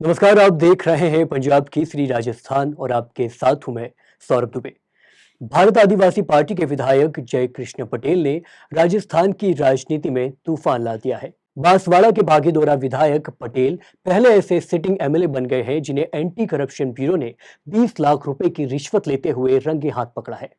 नमस्कार, आप देख रहे हैं पंजाब केसरी राजस्थान और आपके साथ हूं मैं सौरभ दुबे। भारत आदिवासी पार्टी के विधायक जय कृष्ण पटेल ने राजस्थान की राजनीति में तूफान ला दिया है। बांसवाड़ा के बागीदोरा विधायक पटेल पहले ऐसे सिटिंग एमएलए बन गए हैं जिन्हें एंटी करप्शन ब्यूरो ने 20 लाख रुपए की रिश्वत लेते हुए रंगे हाथ पकड़ा है।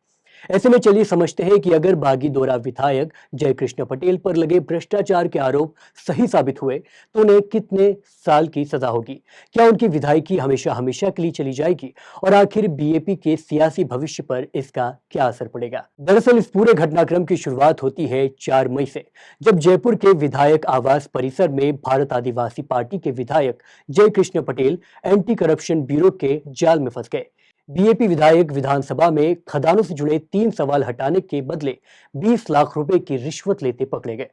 ऐसे में चलिए समझते हैं कि अगर बागीदोरा विधायक जय कृष्ण पटेल पर लगे भ्रष्टाचार के आरोप सही साबित हुए तो उन्हें कितने साल की सजा होगी, क्या उनकी विधायकी हमेशा हमेशा के लिए चली जाएगी और आखिर बीएपी के सियासी भविष्य पर इसका क्या असर पड़ेगा। दरअसल इस पूरे घटनाक्रम की शुरुआत होती है 4 मई से, जब जयपुर के विधायक आवास परिसर में भारत आदिवासी पार्टी के विधायक जय Krishna Patel anti corruption bureau के जाल में फंस गए। बीएपी विधायक विधानसभा में खदानों से जुड़े 3 सवाल हटाने के बदले 20 लाख रुपए की रिश्वत लेते पकड़े गए।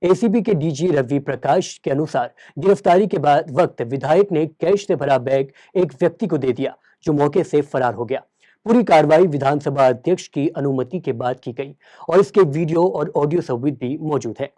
एसीबी के डीजी रवि प्रकाश के अनुसार गिरफ्तारी के बाद वक्त विधायक ने कैश से भरा बैग एक व्यक्ति को दे दिया, जो मौके से फरार हो गया। पूरी कार्रवाई विधानसभा अध्यक्ष की अनुमति के बाद की गई और इसके वीडियो और ऑडियो सबूत भी मौजूद है।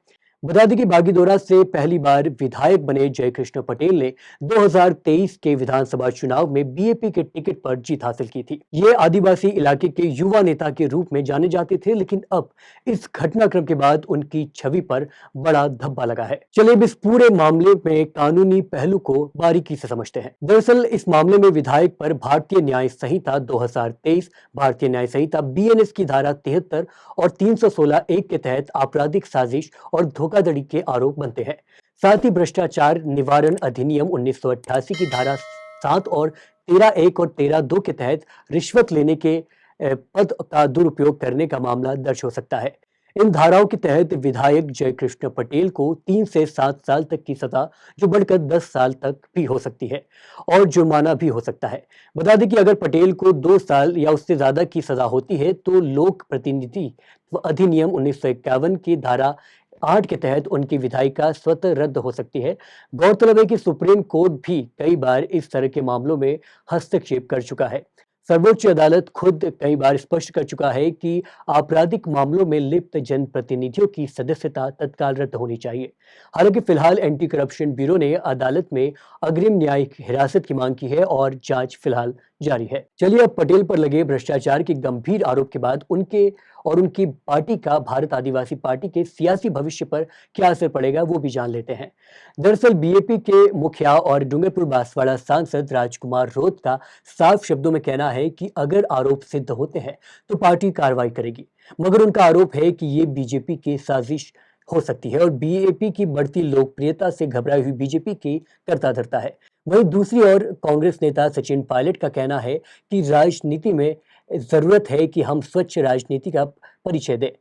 बता दें कि बागीदोरा से पहली बार विधायक बने जय कृष्ण पटेल ने 2023 के विधानसभा चुनाव में बीएपी के टिकट पर जीत हासिल की थी। ये आदिवासी इलाके के युवा नेता के रूप में जाने जाते थे, लेकिन अब इस घटनाक्रम के बाद उनकी छवि पर बड़ा धब्बा लगा है। चलिए अब इस पूरे मामले में कानूनी पहलू को बारीकी से समझते हैं। दरअसल इस मामले में विधायक पर भारतीय न्याय संहिता 2023, भारतीय न्याय संहिता बीएनएस की धारा 73 और 316(1) के तहत आपराधिक साजिश और धोखाधड़ी के आरोप बनते हैं। साथ ही भ्रष्टाचार निवारण अधिनियम 1988 की धारा 7 और 13(1) और 13(2) के तहत रिश्वत लेने के पद का दुरुपयोग करने का मामला दर्ज हो सकता है। इन धाराओं के तहत विधायक जय कृष्ण पटेल को 3 से 7 साल तक की सजा, जो बढ़कर 10 साल तक भी हो सकती है, और जुर्माना भी हो सकता है। बता दें कि अगर पटेल को 2 साल या उससे ज्यादा की सजा होती है तो लोक प्रतिनिधित्व अधिनियम 1951 की धारा 8 के तहत उनकी विधायिका स्वतः रद्द हो सकती है। गौरतलब है कि सुप्रीम कोर्ट भी कई बार इस तरह के मामलों में हस्तक्षेप कर चुका है। सर्वोच्च अदालत खुद कई बार स्पष्ट कर चुका है कि आपराधिक मामलों में लिप्त जनप्रतिनिधियों की सदस्यता तत्काल रद्द होनी चाहिए। हालांकि फिलहाल एंटी करप्शन ब्यूरो ने अदालत में अग्रिम न्यायिक हिरासत की मांग की है और जांच फिलहाल जारी है। चलिए अब पटेल पर लगे भ्रष्टाचार के गंभीर आरोप के बाद उनके और उनकी पार्टी का भारत आदिवासी पार्टी के सियासी भविष्य पर क्या असर पड़ेगा वो भी जान लेते हैं। दरअसल बीएपी के मुखिया और डूंगरपुर बांसवाड़ा सांसद राजकुमार रोत का साफ शब्दों में कहना है कि अगर आरोप सिद्ध होते हैं तो पार्टी कार्रवाई करेगी, मगर उनका आरोप है कि ये बीजेपी की साजिश हो सकती है और बीएपी की बढ़ती लोकप्रियता से घबराई हुई बीजेपी की करता धरता है। वहीं दूसरी ओर कांग्रेस नेता सचिन पायलट का कहना है कि राजनीति में जरूरत है कि हम स्वच्छ राजनीति का परिचय दें।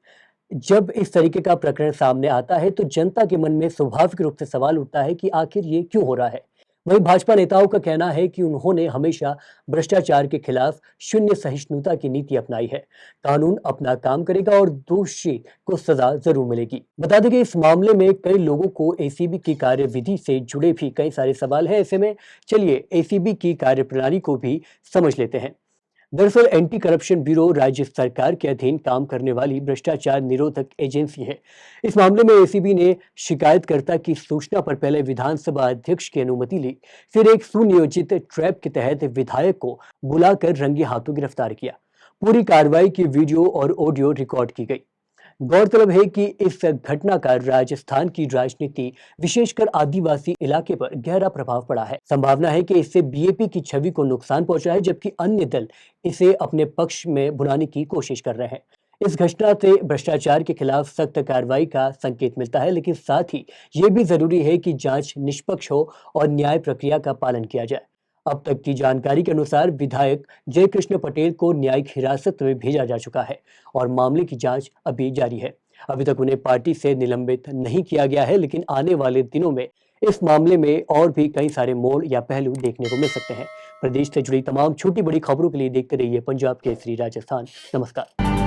जब इस तरीके का प्रकरण सामने आता है तो जनता के मन में स्वाभाविक रूप से सवाल उठता है कि आखिर ये क्यों हो रहा है। वहीं भाजपा नेताओं का कहना है कि उन्होंने हमेशा भ्रष्टाचार के खिलाफ शून्य सहिष्णुता की नीति अपनाई है। कानून अपना काम करेगा और दोषी को सजा जरूर मिलेगी। बता दें कि इस मामले में कई लोगों को एसीबी की कार्यविधि से जुड़े भी कई सारे सवाल हैं। ऐसे में चलिए एसीबी की कार्यप्रणाली को भी समझ लेते हैं। दरअसल एंटी करप्शन ब्यूरो राज्य सरकार के अधीन काम करने वाली भ्रष्टाचार निरोधक एजेंसी है। इस मामले में एसीबी ने शिकायतकर्ता की सूचना पर पहले विधानसभा अध्यक्ष की अनुमति ली, फिर एक सुनियोजित ट्रैप के तहत विधायक को बुलाकर रंगे हाथों गिरफ्तार किया। पूरी कार्रवाई की वीडियो और ऑडियो रिकॉर्ड की गई। गौरतलब है कि इस घटना का राजस्थान की राजनीति, विशेषकर आदिवासी इलाके पर गहरा प्रभाव पड़ा है। संभावना है कि इससे बीएपी की छवि को नुकसान पहुंचा है, जबकि अन्य दल इसे अपने पक्ष में भुनाने की कोशिश कर रहे हैं। इस घटना से भ्रष्टाचार के खिलाफ सख्त कार्रवाई का संकेत मिलता है, लेकिन साथ ही ये भी जरूरी है कि जांच निष्पक्ष हो और न्याय प्रक्रिया का पालन किया जाए। अब तक की जानकारी के अनुसार विधायक जय कृष्ण पटेल को न्यायिक हिरासत में भेजा जा चुका है और मामले की जांच अभी जारी है। अभी तक उन्हें पार्टी से निलंबित नहीं किया गया है, लेकिन आने वाले दिनों में इस मामले में और भी कई सारे मोड़ या पहलू देखने को मिल सकते हैं। प्रदेश से जुड़ी तमाम छोटी बड़ी खबरों के लिए देखते रहिए पंजाब केसरी राजस्थान। नमस्कार।